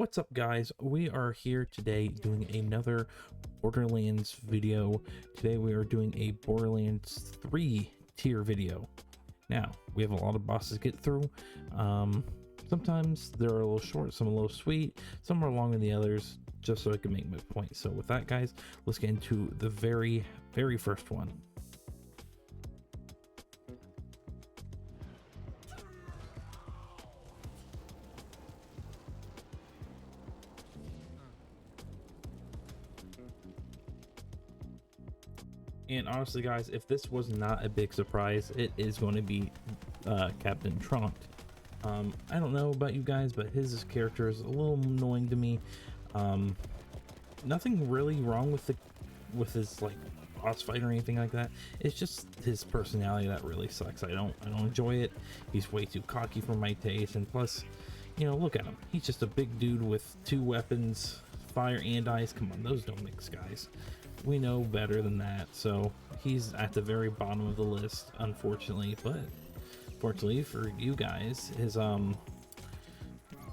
What's up, guys? We are here today doing another Borderlands video. Today we are doing a Borderlands 3 tier video. Now, we have a lot of bosses to get through. Sometimes they're a little short, some a little sweet, some are longer than the others, just so I can make my point. So with that, guys, let's get into the very first one. And honestly, guys, if this was not a big surprise, it is going to be Captain Trant. I don't know about you guys, but his character is a little annoying to me. Nothing really wrong with his like boss fight or anything like that. It's just his personality that really sucks. I don't enjoy it. He's way too cocky for my taste, and plus, you know, look at him. He's just a big dude with two weapons, fire and ice. Come on, those don't mix, guys. We know better than that. So he's at the very bottom of the list, unfortunately. But fortunately for you guys, his the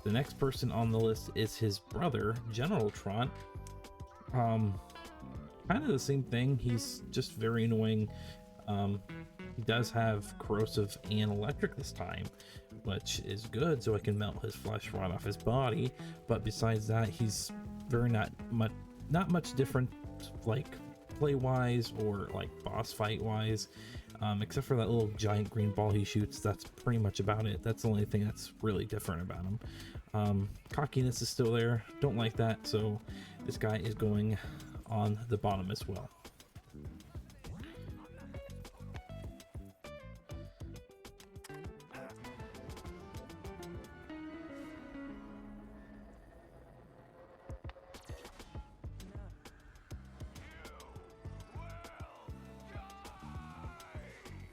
next person on the list is his brother, General Trant. Kind of the same thing. He's just very annoying. He does have corrosive and electric this time, which is good, so I can melt his flesh right off his body. But besides that, he's very not much different, like play wise or like boss fight wise, except for that little giant green ball he shoots. That's pretty much about it. That's the only thing that's really different about him. Cockiness is still there, don't like that, so this guy is going on the bottom as well.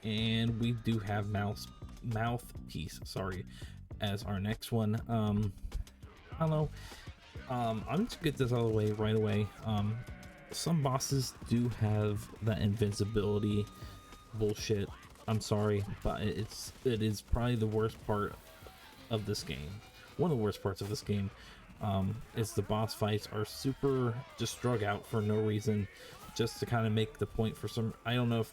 And we do have Mouthpiece, sorry, as our next one. I don't know. I'm just gonna get this out of the way right away. Some bosses do have that invincibility bullshit. I'm sorry, but it is probably the worst part of this game. One of the worst parts of this game. Is the boss fights are super just drug out for no reason, just to kind of make the point for some. I don't know if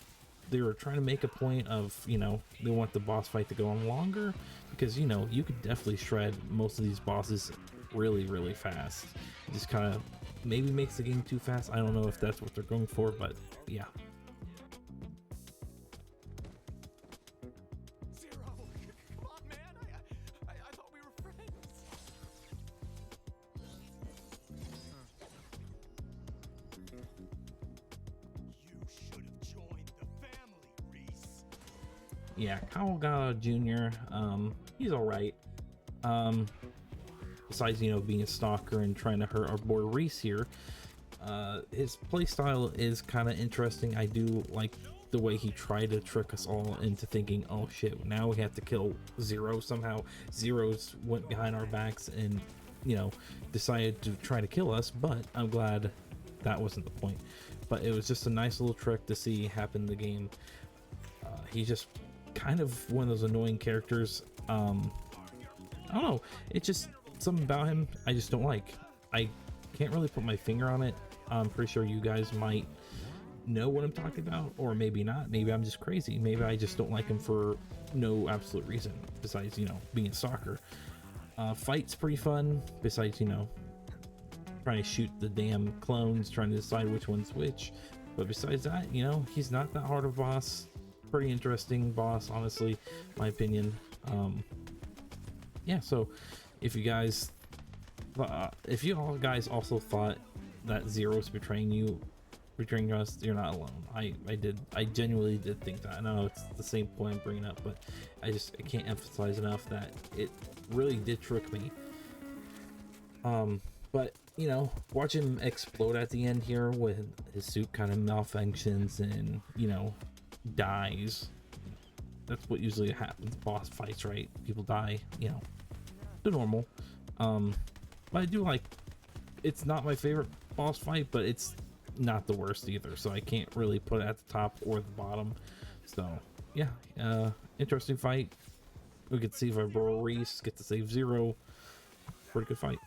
they were trying to make a point of, you know, they want the boss fight to go on longer, because, you know, you could definitely shred most of these bosses really fast. It just kind of maybe makes the game too fast. I don't know if that's what they're going for, but yeah. Come on, man. I thought we were friends. You should have joined the family, Reese. Yeah, Kyle Jr., he's all right. Besides, you know, being a stalker and trying to hurt our boy Reese here, his playstyle is kind of interesting. I do like the way he tried to trick us all into thinking, oh shit, now we have to kill Zero somehow. Zero's went behind our backs and, you know, decided to try to kill us, but I'm glad that wasn't the point. But it was just a nice little trick to see happen in the game. He's just kind of one of those annoying characters. I don't know, it's just something about him I just don't like. I can't really put my finger on it. I'm pretty sure you guys might know what I'm talking about, or maybe not. Maybe I'm just crazy. Maybe I just don't like him for no absolute reason besides, you know, being a stalker. Fight's pretty fun, besides, you know, trying to shoot the damn clones, trying to decide which one's which. But besides that, you know, he's not that hard of a boss. Pretty interesting boss, honestly, my opinion. Yeah, so if you guys all guys also thought that Zero's betraying us, you're not alone. I genuinely did think that. I know it's the same point I'm bringing up, but I can't emphasize enough that it really did trick me. But you know, watch him explode at the end here with his suit kind of malfunctions and, you know, dies. That's what usually happens, boss fights, right? People die, you know, the normal. But I do like, it's not my favorite boss fight, but it's not the worst either, so I can't really put it at the top or the bottom. So yeah, interesting fight. We could see if our bro Reese get to save Zero. Pretty good fight.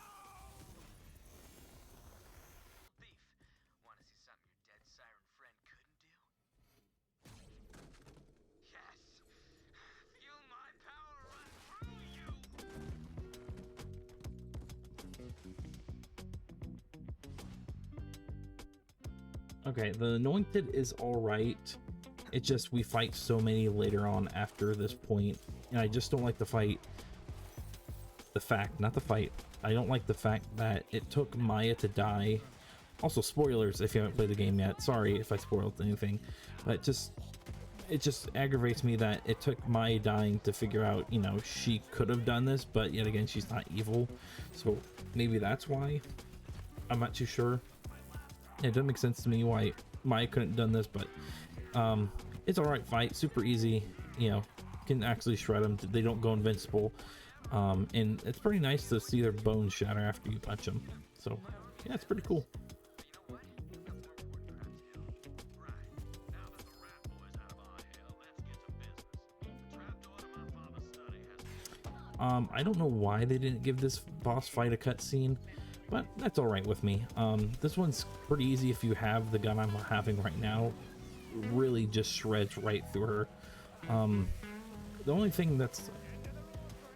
Okay, the Anointed is alright. It's just we fight so many later on after this point, and I just don't like the fight. The fact, not the fight. I don't like the fact that it took Maya to die. Also, spoilers if you haven't played the game yet. Sorry if I spoiled anything, but it just aggravates me that it took Maya dying to figure out, you know, she could have done this, but yet again, she's not evil. So maybe that's why. I'm not too sure. It doesn't make sense to me why Maya couldn't have done this, but it's all right fight, super easy. You know, can actually shred them. They don't go invincible, and it's pretty nice to see their bones shatter after you punch them. So yeah, it's pretty cool. I don't know why they didn't give this boss fight a cutscene, but that's all right with me. This one's pretty easy if you have the gun I'm having right now. Really just shreds right through her. The only thing that's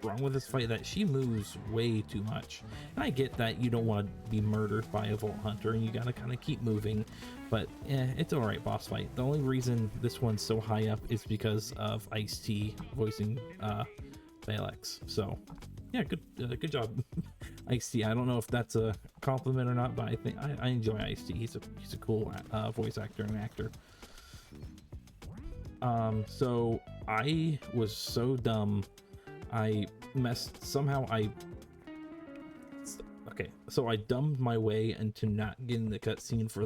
wrong with this fight is that she moves way too much. And I get that you don't want to be murdered by a Vault Hunter and you gotta kind of keep moving, but it's alright boss fight. The only reason this one's so high up is because of Ice-T voicing Alex. So yeah, good job. Ice-T. I don't know if that's a compliment or not, but I think I enjoy Ice-T. He's a cool voice actor and actor. So I was so dumb. I dumbed my way into not getting the cutscene for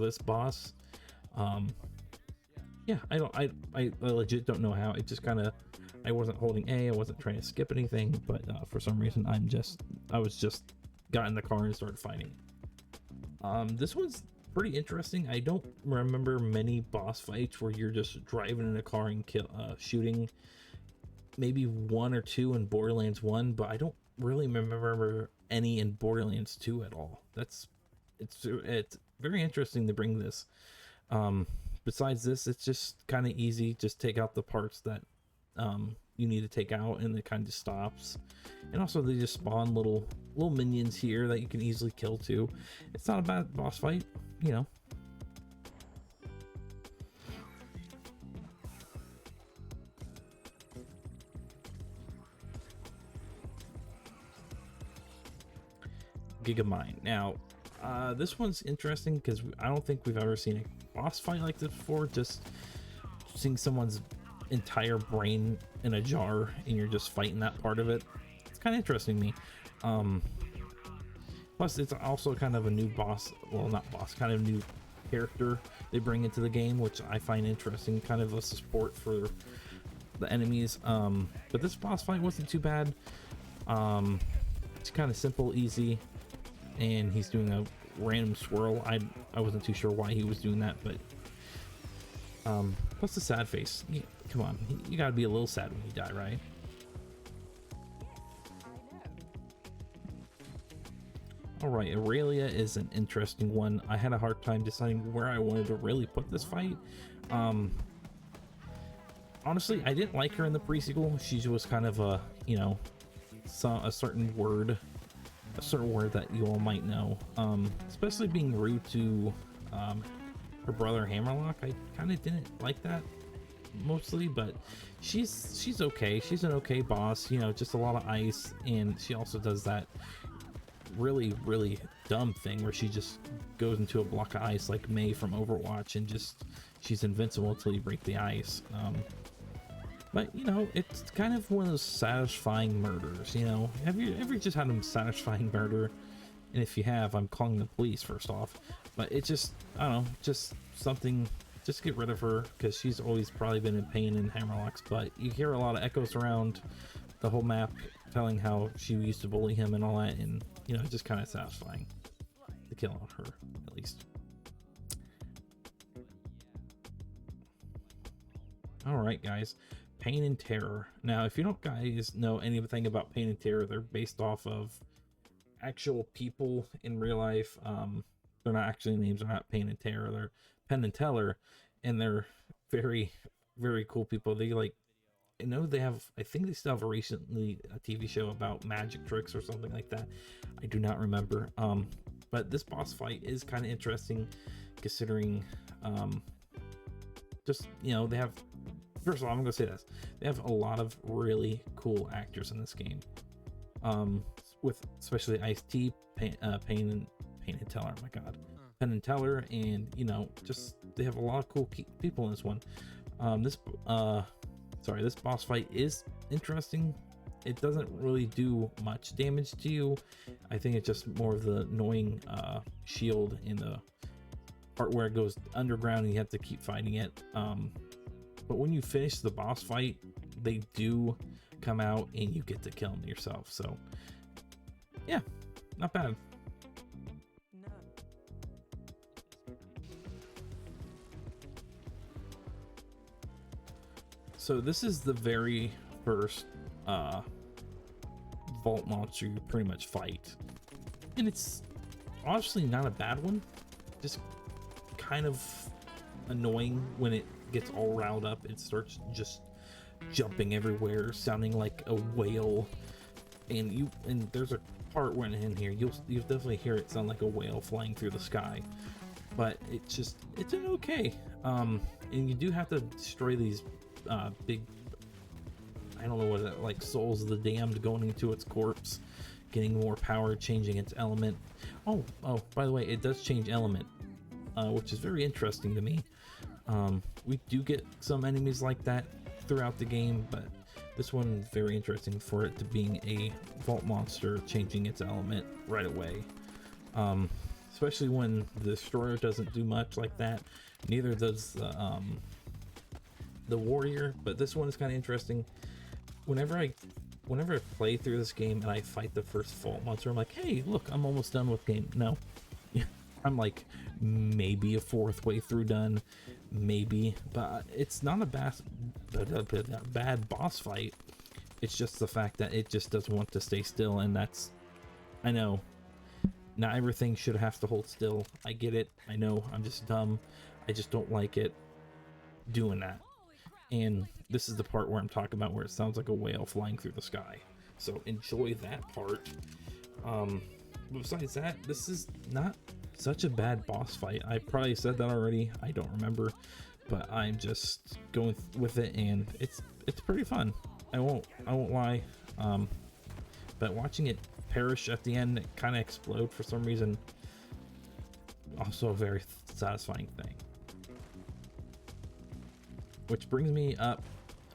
this boss. Yeah, I legit don't know how. It just kind of, I wasn't holding A, I wasn't trying to skip anything, but for some reason I was just got in the car and started fighting. This one's pretty interesting. I don't remember many boss fights where you're just driving in a car and shooting. Maybe one or two in Borderlands 1, but I don't really remember any in Borderlands 2 at all. It's very interesting to bring this. Besides this, it's just kind of easy. Just take out the parts that you need to take out, and it kind of stops. And also, they just spawn little minions here that you can easily kill too. It's not a bad boss fight, you know. Giga. Now, this one's interesting because I don't think we've ever seen a boss fight like this before. Just seeing someone's entire brain in a jar and you're just fighting that part of it. It's kind of interesting to me. Plus, it's also kind of a new boss. Well, not boss, kind of new character they bring into the game, which I find interesting. Kind of a support for the enemies. But this boss fight wasn't too bad. It's kind of simple, easy. And he's doing a random swirl. I wasn't too sure why he was doing that, but plus the sad face. Come on, you gotta be a little sad when you die, right? Alright, Aelia is an interesting one. I had a hard time deciding where I wanted to really put this fight. Honestly, I didn't like her in the pre-sequel. She was kind of a, you know, a certain word that you all might know, especially being rude to her brother Hammerlock. I kind of didn't like that mostly, but she's okay. She's an okay boss, you know, just a lot of ice, and she also does that really dumb thing where she just goes into a block of ice like Mei from Overwatch and just she's invincible until you break the ice. But you know, it's kind of one of those satisfying murders, you know. Have you ever just had a satisfying murder? And if you have, I'm calling the police first off. But it just, I don't know, just something, just get rid of her, because she's always probably been in pain in Hammerlock's butt. You hear a lot of echoes around the whole map telling how she used to bully him and all that, and you know, it's just kind of satisfying to kill on her, at least. Alright guys, Pain and Terror. Now, if you don't guys know anything about Pain and Terror, they're based off of actual people in real life. They're not actually names, they're not Pain and Terror, they're Penn and Teller, and they're very cool people. They like, I know they have, I think they still have a TV show about magic tricks or something like that. I do not remember. But this boss fight is kind of interesting, considering just, you know, they have, first of all, I'm gonna say this, they have a lot of really cool actors in this game, with especially Ice-T, Payne and Teller. Oh my god, Penn and Teller, and you know, just they have a lot of cool people in this one. This boss fight is interesting. It doesn't really do much damage to you. I think it's just more of the annoying shield in the part where it goes underground and you have to keep fighting it. But when you finish the boss fight, they do come out and you get to kill them yourself. So yeah, not bad. So this is the very first vault monster you pretty much fight, and it's honestly not a bad one, just kind of annoying when it gets all riled up. It starts just jumping everywhere, sounding like a whale, and there's a part when in here you'll definitely hear it sound like a whale flying through the sky. But it's an okay, and you do have to destroy these big, I don't know what it, like souls of the damned going into its corpse, getting more power, changing its element. Oh, by the way, it does change element, which is very interesting to me. We do get some enemies like that throughout the game, but this one is very interesting for it to being a vault monster changing its element right away. Especially when the destroyer doesn't do much like that. Neither does the warrior, but this one is kind of interesting. Whenever I play through this game and I fight the first vault monster, I'm like, hey, look, I'm almost done with game. No, I'm like maybe a fourth way through done, maybe, but it's not a bad boss fight. It's just the fact that it just doesn't want to stay still, and that's, I know, not everything should have to hold still. I get it. I know, I'm just dumb. I just don't like it doing that. And this is the part where I'm talking about where it sounds like a whale flying through the sky. So enjoy that part. Besides that, this is not such a bad boss fight. I probably said that already. I don't remember, but I'm just going with it, and it's pretty fun. I won't lie. But watching it perish at the end, it kind of explode for some reason, also a very satisfying thing. Which brings me up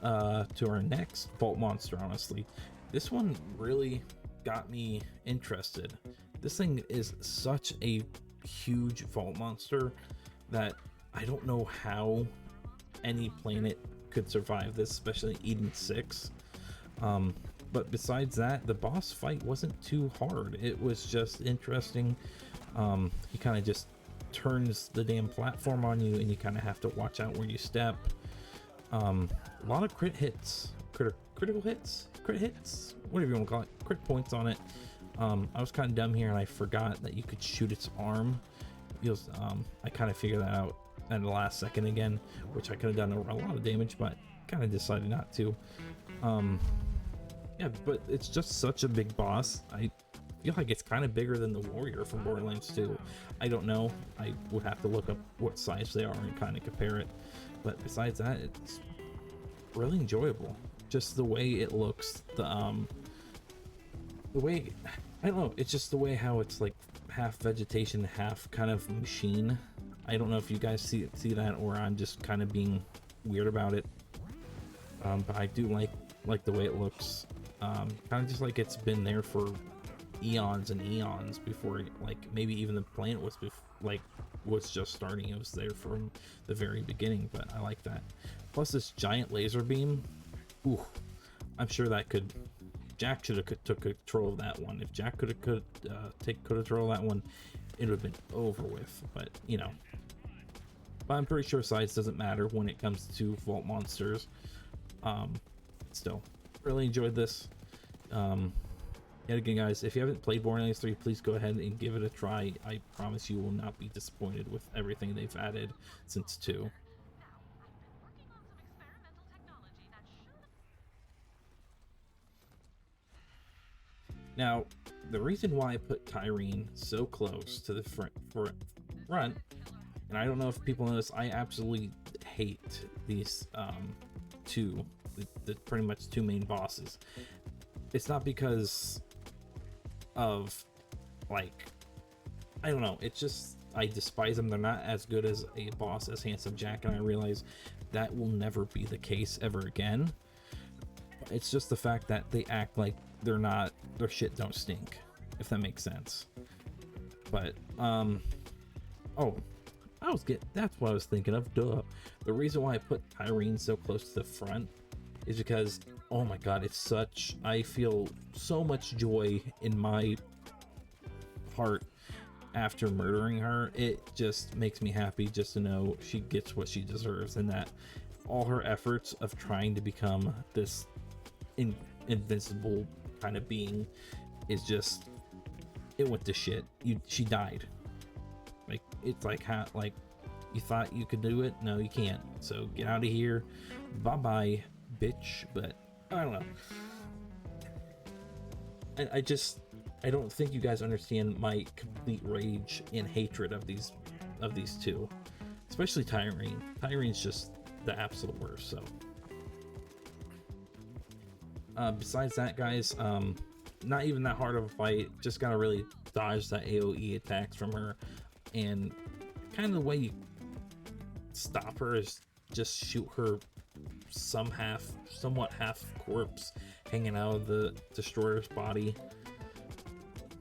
to our next vault monster. Honestly, this one really got me interested. This thing is such a huge vault monster that I don't know how any planet could survive this, especially Eden 6. But besides that, the boss fight wasn't too hard. It was just interesting. He kind of just turns the damn platform on you, and you kind of have to watch out where you step. A lot of crit hits, critical hits, whatever you want to call it, crit points on it. I was kind of dumb here and I forgot that you could shoot its arm. I kind of figured that out at the last second again, which I could have done a lot of damage, but kind of decided not to. Yeah, but it's just such a big boss. I feel like it's kind of bigger than the warrior from Borderlands 2. I don't know. I would have to look up what size they are and kind of compare it. But besides that, it's really enjoyable. Just the way it looks, the way, I don't know, it's just the way how it's like half vegetation, half kind of machine. I don't know if you guys see that, or I'm just kind of being weird about it. But I do like the way it looks. Kind of just like it's been there for eons and eons before, like maybe even the planet was just starting. It was there from the very beginning, but I like that. Plus this giant laser beam. Ooh, I'm sure that Jack should have took control of that one. If Jack could take control of that one, it would have been over with. But you know, but I'm pretty sure size doesn't matter when it comes to vault monsters. Still really enjoyed this. Yet again, guys, if you haven't played Borderlands 3, please go ahead and give it a try. I promise you will not be disappointed with everything they've added since 2. Now, the reason why I put Tyne so close to the front, and I don't know if people notice, I absolutely hate these two, the pretty much two main bosses. It's not because of, like, I don't know, it's just I despise them. They're not as good as a boss as Handsome Jack, and I realize that will never be the case ever again. It's just the fact that they act like they're not, their shit don't stink, if that makes sense. But oh, that's what I was thinking of, duh. The reason why I put Tyne so close to the front is because, oh my god, it's such, I feel so much joy in my heart after murdering her. It just makes me happy just to know she gets what she deserves, and that all her efforts of trying to become this invincible kind of being is just, it went to shit. She died. Like, it's like, how, like, you thought you could do it? No, you can't. So get out of here. Bye bye, bitch. But I don't know. I don't think you guys understand my complete rage and hatred of these two, especially Tyne. Tyne's just the absolute worst. So besides that, guys, not even that hard of a fight. Just gotta really dodge that AoE attacks from her, and kind of the way you stop her is just shoot her somewhat half corpse hanging out of the destroyer's body,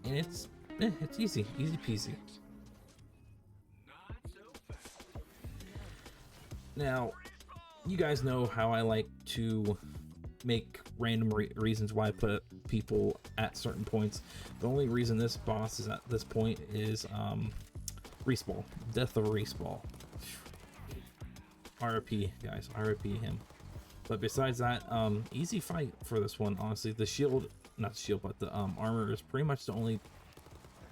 and it's easy peasy. Now, you guys know how I like to make random reasons why I put people at certain points. The only reason this boss is at this point is respawn, death of respawn. RIP, guys, RIP him. But besides that, easy fight for this one, honestly. The shield, not the shield, but the armor is pretty much the only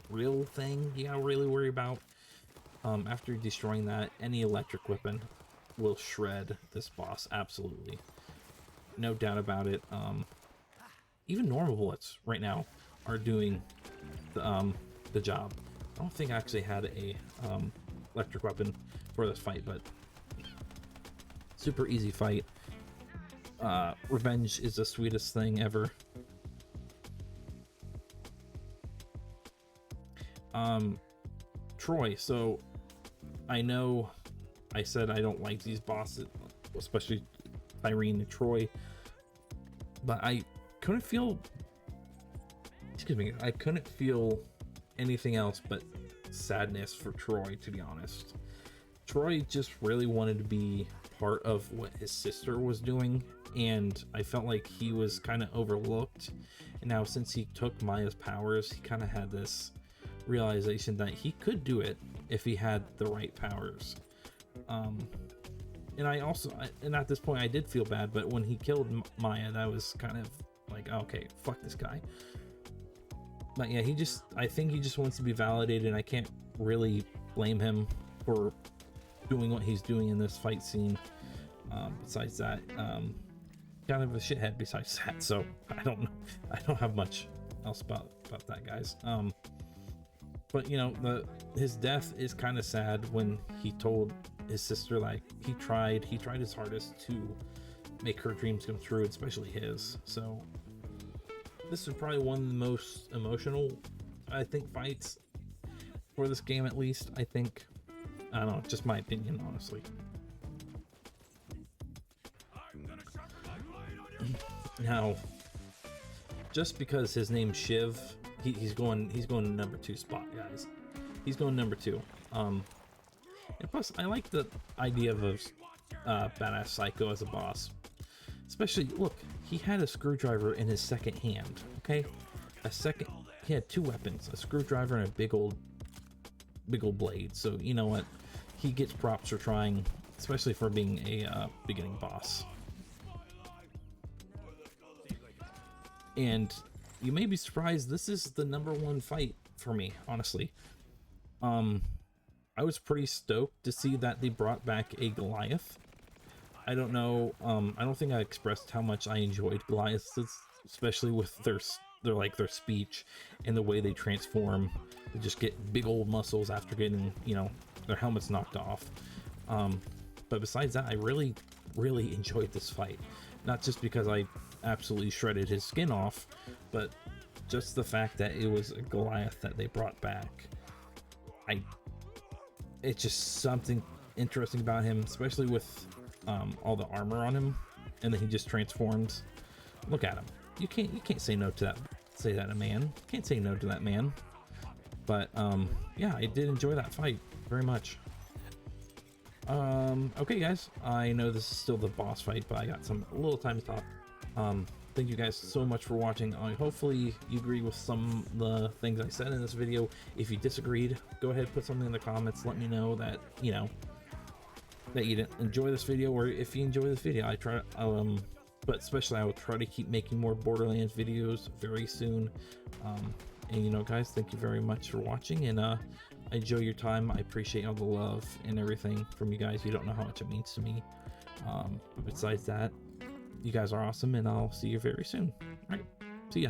real thing you gotta really worry about. After destroying that, any electric weapon will shred this boss, absolutely. No doubt about it. Even normal bullets right now are doing the job. I don't think I actually had a electric weapon for this fight, but super easy fight. Revenge is the sweetest thing ever. Troy, so I know I said I don't like these bosses, especially Tyne and Troy, but I couldn't feel, I couldn't feel anything else but sadness for Troy, to be honest. Troy just really wanted to be part of what his sister was doing, and I felt like he was kind of overlooked. And now, since he took Maya's powers, he kind of had this realization that he could do it if he had the right powers. And I also, and at this point I did feel bad, but when he killed Maya, that was kind of like, okay, fuck this guy. But yeah, I think he just wants to be validated, and I can't really blame him for doing what he's doing in this fight scene. Besides that, kind of a shithead besides that, so I don't have much else about that, guys. But you know, his death is kind of sad when he told his sister, like, he tried his hardest to make her dreams come true, especially his. So this is probably one of the most emotional, I think, fights for this game, at least. I think, I don't know, just my opinion, honestly. Now, just because his name's Shiv, he's going to number 2 spot, guys. He's going number 2. And plus, I like the idea of a badass psycho as a boss. Especially, look, he had a screwdriver in his second hand. Okay, he had 2 weapons, a screwdriver and a big old blade. So you know what, he gets props for trying, especially for being a beginning boss. And you may be surprised, this is the number 1 fight for me, honestly. I was pretty stoked to see that they brought back a Goliath. I don't know, I don't think I expressed how much I enjoyed Goliaths, especially with their their speech and the way they transform. They just get big old muscles after getting, you know, their helmets knocked off. But besides that, I really enjoyed this fight. Not just because I absolutely shredded his skin off, but just the fact that it was a Goliath that they brought back. It's just something interesting about him, especially with all the armor on him, and then he just transforms. Look at him. You can't say no to that. Say that a man can't say no to that man. But yeah, I did enjoy that fight very much. Okay guys, I know this is still the boss fight, but I got some little time to talk. Thank you guys so much for watching. Hopefully you agree with some of the things I said in this video. If you disagreed, go ahead, put something in the comments. Let me know that, you know, that you didn't enjoy this video, or if you enjoy this video. But especially I will try to keep making more Borderlands videos very soon. And you know guys, thank you very much for watching, and I enjoy your time. I appreciate all the love and everything from you guys. You don't know how much it means to me. But besides that, you guys are awesome, and I'll see you very soon. All right, see ya.